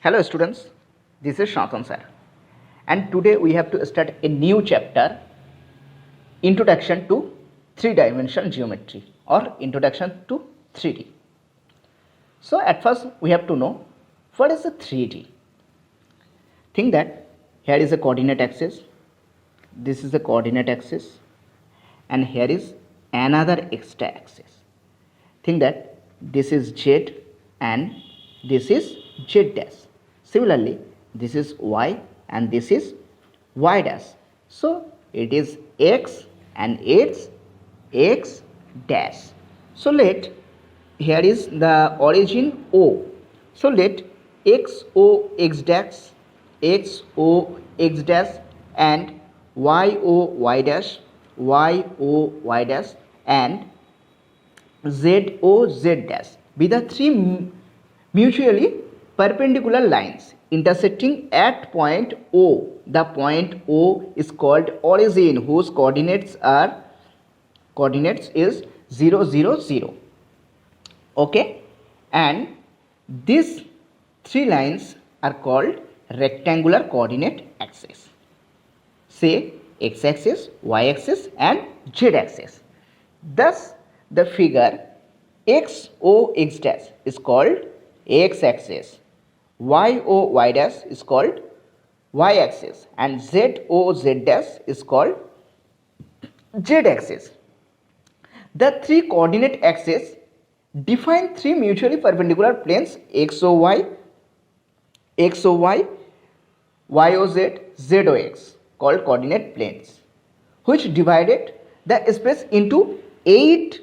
Hello students, this is Shantanu sir, and today we have to start a new chapter, Introduction to Three-Dimensional Geometry or Introduction to 3D. So at first we have to know what is a 3D. Think that here is a coordinate axis, this is the coordinate axis, and here is another extra axis. Think that this is Z and this is Z dash. Similarly, this is Y and this is Y dash. So it is X and it's X dash. So let here is the origin O. So let X O X dash, X O X dash and Y O Y dash, Y O Y dash and Z O Z dash be the three mutually perpendicular lines intersecting at point O. The point O is called origin, whose coordinates is 0 0 0. Okay, and these three lines are called rectangular coordinate axis. Say x axis, y axis and z axis. Thus the figure x o x dash is called x axis, y o y dash is called y axis and z o z dash is called z axis. The three coordinate axes define three mutually perpendicular planes x o y, y o z, z o x called coordinate planes, which divided the space into 8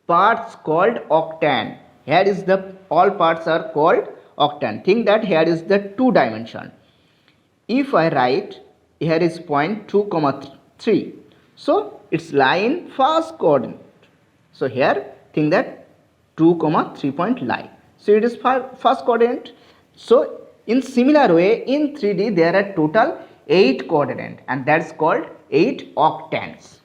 parts called octant. Here is the all parts are called octant. Think that here is the 2 dimension. If I write here is point 2 comma 3, so it's lie in first coordinate. So here think that 2 comma 3 point lie. So it is first coordinate. So in similar way in 3D there are total 8 coordinate and that's called 8 octants.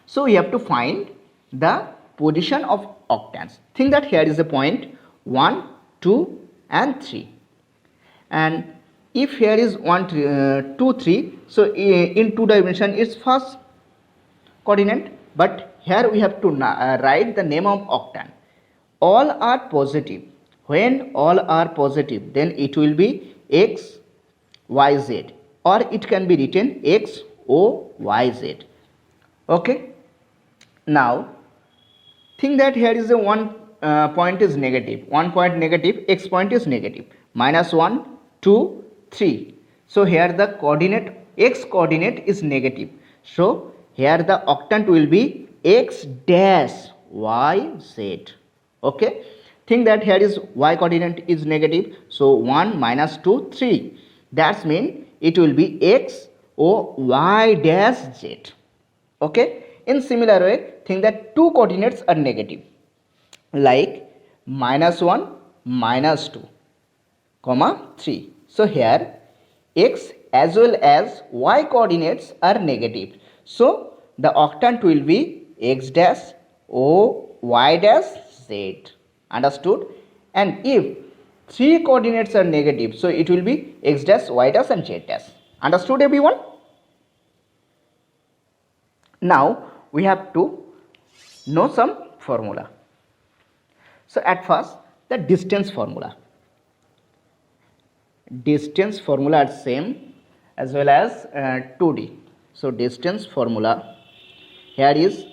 So we have to find the position of octants. Think that here is a point 1, 2 and 3. And if here is 1, 2, 3, so in 2 dimension it's first coordinate, but here we have to write the name of octant. All are positive. When all are positive, then it will be x, y, z, or it can be written x, o, y, z. Okay. Now think that here is a one point is negative, 1 point negative, x point is negative, minus 1, 2, 3. So here the coordinate x coordinate is negative. So here the octant will be x dash y z. Okay, think that here is y coordinate is negative, so 1 minus 2 3, that's mean it will be x o y dash z. Okay, in similar way think that 2 coordinates are negative, like minus 1 minus 2 comma 3. So here x as well as y coordinates are negative, so the octant will be x dash o y dash z. Understood? And if 3 coordinates are negative, so it will be x dash y dash and z dash. Understood everyone? Now we have to know some formula. So at first the distance formula. Distance formula are same as well as 2D. So distance formula here is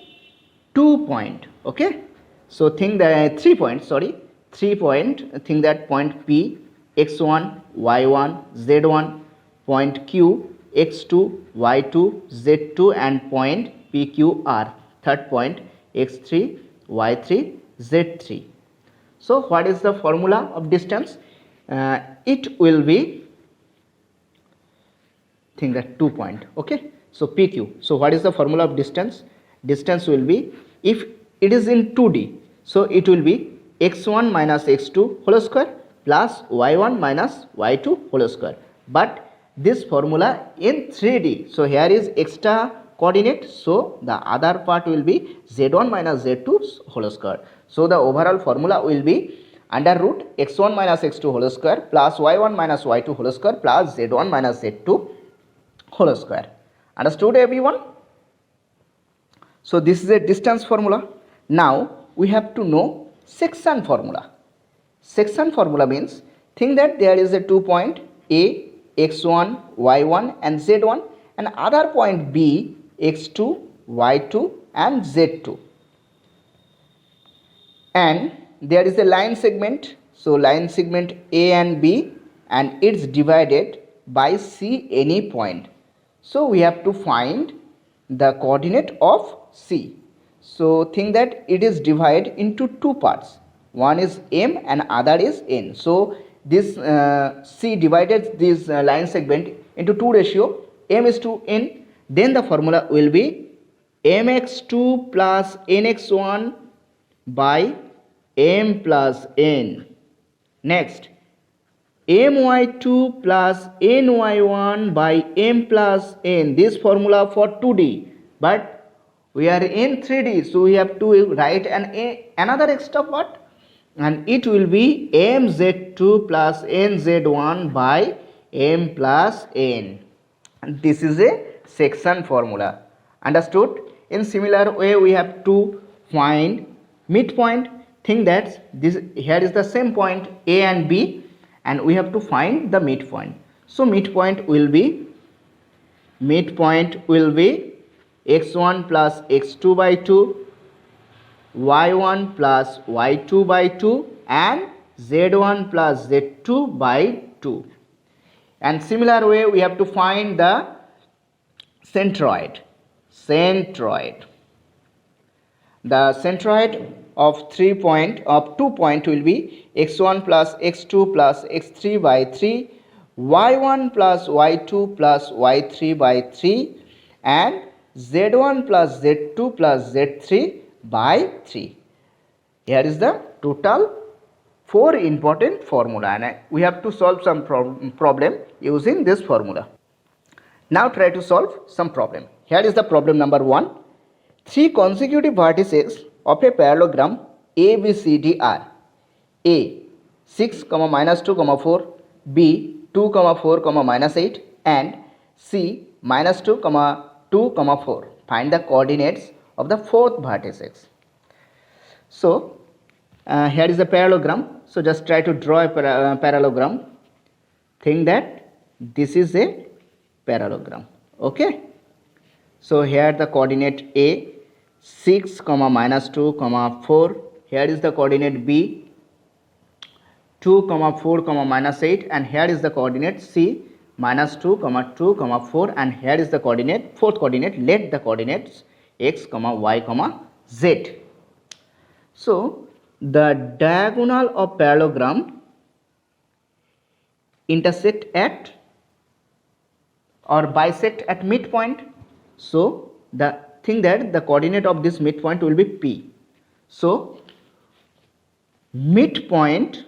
2 point. Okay, so think that 3 points, sorry, 3 point, think that point P, x1, y1, z1, point Q, x2, y2, z2 and point PQR, third point x3, y3, z3. So what is the formula of distance? It will be, think that 2 point. Okay, so PQ. So what is the formula of distance? Distance will be, if it is in 2D, so it will be x1 minus x2 whole square plus y1 minus y2 whole square. But this formula in 3D, so here is extra coordinate, so the other part will be z1 minus z2 whole square. So the overall formula will be under root x1 minus x2 whole square plus y1 minus y2 whole square plus z1 minus z2 whole square. Understood everyone? So this is a distance formula. Now we have to know section formula. Section formula means, think that there is a 2 point A, x1, y1 and z1, and other point B, x2, y2 and z2, and there is a line segment. So line segment A and B, and it's divided by C any point. So we have to find the coordinate of C. So think that it is divided into two parts. One is M and other is N. So this C divided this line segment into two ratio, M is to N. Then the formula will be mx2 plus nx1 by m plus n. Next, my2 plus ny1 by m plus n. This formula for 2D, but we are in 3D, so we have to write another extra part, and it will be mz2 plus nz1 by m plus n. And this is a section formula. Understood? In similar way, we have to find midpoint. Think that this here is the same point A and B, and we have to find the midpoint. So midpoint will be x1 plus x2 by 2, y1 plus y2 by 2 and z1 plus z2 by 2. And similar way, we have to find the centroid. The centroid of 2 point will be x1 plus x2 plus x3 by 3, y1 plus y2 plus y3 by 3 and z1 plus z2 plus z3 by 3. Here is the total 4 important formula, and we have to solve some problem using this formula. Now try to solve some problem. Here is the problem number 1. 3 consecutive vertices of a parallelogram ABCD are A 6, minus 2, 4, B 2, 4, minus 8 and C minus 2, 2, 4. Find the coordinates of the fourth vertices. So here is a parallelogram. So just try to draw a parallelogram. Think that this is a parallelogram. Okay. So here the coordinate A 6, minus 2, 4. Here is the coordinate B 2, 4, minus 8, and here is the coordinate C minus 2, 2, 4, and here is the coordinate fourth coordinate. Let the coordinates x, y, z. So the diagonal of parallelogram intersect at or bisect at midpoint. So the thing that the coordinate of this midpoint will be P. So midpoint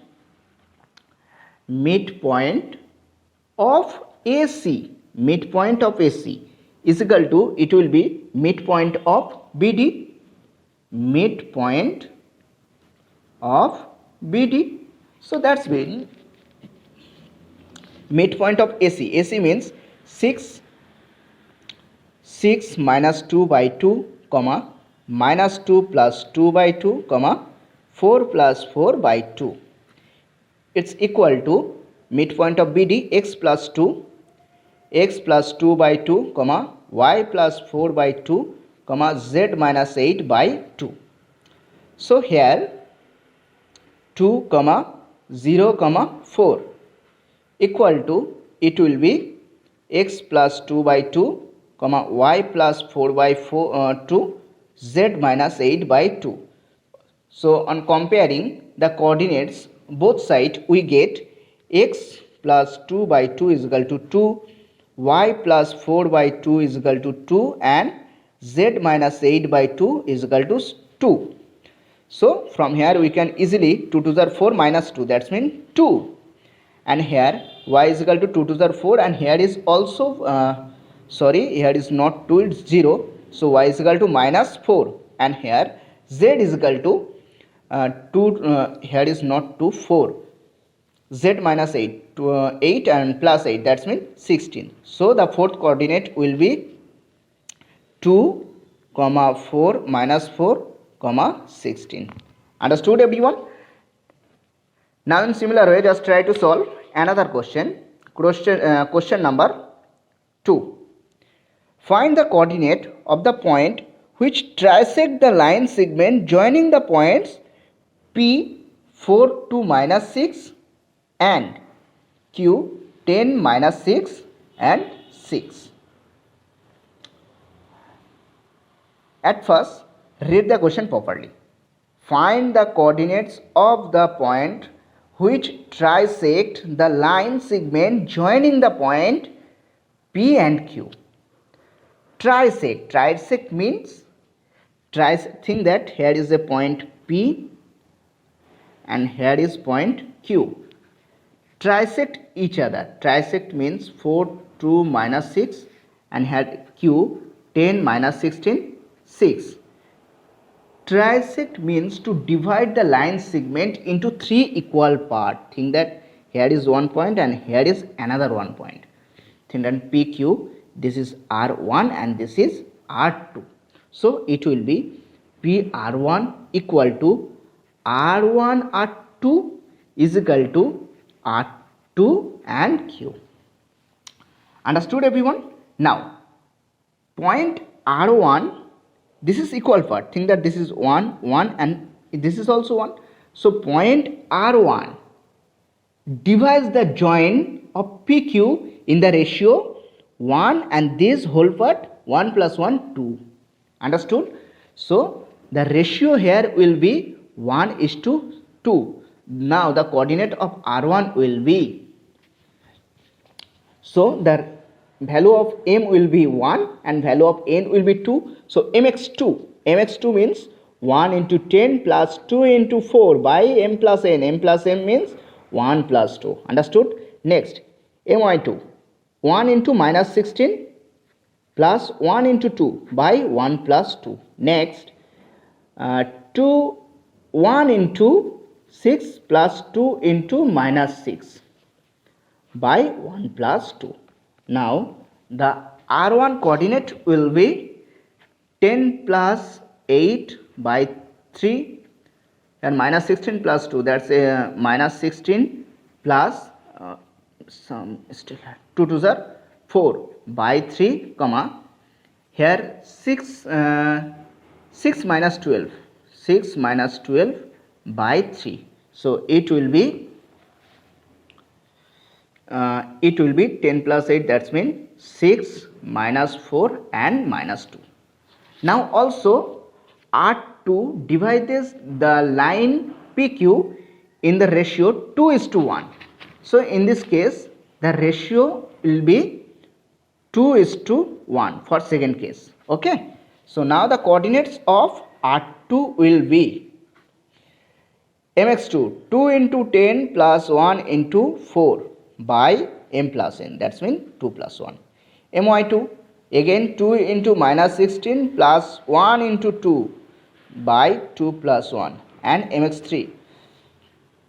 of AC is equal to, it will be midpoint of BD. So that's mean midpoint of AC means 6 minus 2 by 2, minus 2 plus 2 by 2, 4 plus 4 by 2. It's equal to midpoint of BD x plus 2 by 2, y plus 4 by 2, z minus 8 by 2. So here 2, 0, 4 equal to, it will be x plus 2 by 2, y plus 4 by 2, z minus 8 by 2. So on comparing the coordinates both sides, we get x plus 2 by 2 is equal to 2, y plus 4 by 2 is equal to 2 and z minus 8 by 2 is equal to 2. So from here we can easily 2 to the 4 minus 2, that's mean 2, and here y is equal to 2 to the 4, and here is also here is not 2, it's 0. So y is equal to minus 4, and here z is equal to 2 here is not 2, 4. Z minus 8 to 8 and plus 8, that's mean 16. So the fourth coordinate will be 2 comma 4 minus 4 comma 16. Understood everyone? Now in similar way, just try to solve another question. Question number 2. Find the coordinate of the point which trisect the line segment joining the points P 4 to minus 6 and Q 10 minus 6 and 6. At first, read the question properly. Find the coordinates of the point which trisect the line segment joining the point P and Q. Trisect means think that here is a point P and here is point Q. Trisect each other. Trisect means 4 2 minus 6 and here Q 10 minus 16 6. Trisect means to divide the line segment into 3 equal parts. Think that here is one point and here is another one point. Think that PQ, this is R1 and this is R2. So it will be PR1 equal to R1 R2 is equal to R2 and Q. Understood everyone? Now point R1, this is equal part. Think that this is 1 1 and this is also 1. So point R1 divides the join of PQ in the ratio 1 and this whole part 1 plus 1 2. Understood? So the ratio here will be 1 is to 2. Now the coordinate of R1 will be, so the value of M will be 1 and value of N will be 2. So mx2 means 1 into 10 plus 2 into 4 by M plus N. M plus M means 1 plus 2. Understood? Next my2, 1 into minus 16 plus 1 into 2 by 1 plus 2. Next 1 into 6 plus 2 into minus 6 by 1 plus 2. Now the R1 coordinate will be 10 plus 8 by 3 and minus 16 plus 2, that's a minus 16 plus some still 2 to the 4 by 3 comma here 6 minus 12 by 3. So it will be 10 plus 8, that's mean 6 minus 4 and minus 2. Now also R2 divides the line PQ in the ratio 2 is to 1. So in this case the ratio will be 2 is to 1 for second case. Okay. So now the coordinates of R2 will be mx2 2 into 10 plus 1 into 4 by M plus N, that's mean 2 plus 1. my2 again 2 into minus 16 plus 1 into 2 by 2 plus 1 and mx3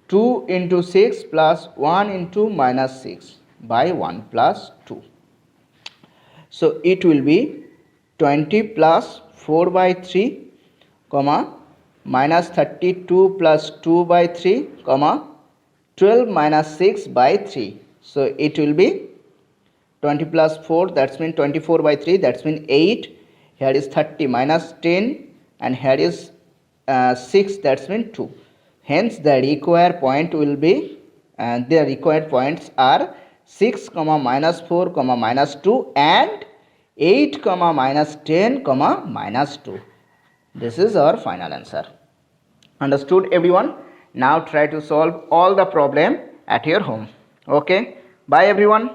2 into 6 plus 1 into minus 6 by 1 plus 2. So it will be 20 plus 4 by 3 comma minus 32 plus 2 by 3 comma 12 minus 6 by 3. So it will be 20 plus 4, that's mean 24 by 3, that's mean 8. Here is 30 minus 10 and here is 6, that's mean 2. Hence the required point will be, the required points are 6 comma minus 4 comma minus 2 and 8 comma minus 10 comma minus 2. This is our final answer. Understood everyone? Now try to solve all the problem at your home. Okay, bye everyone.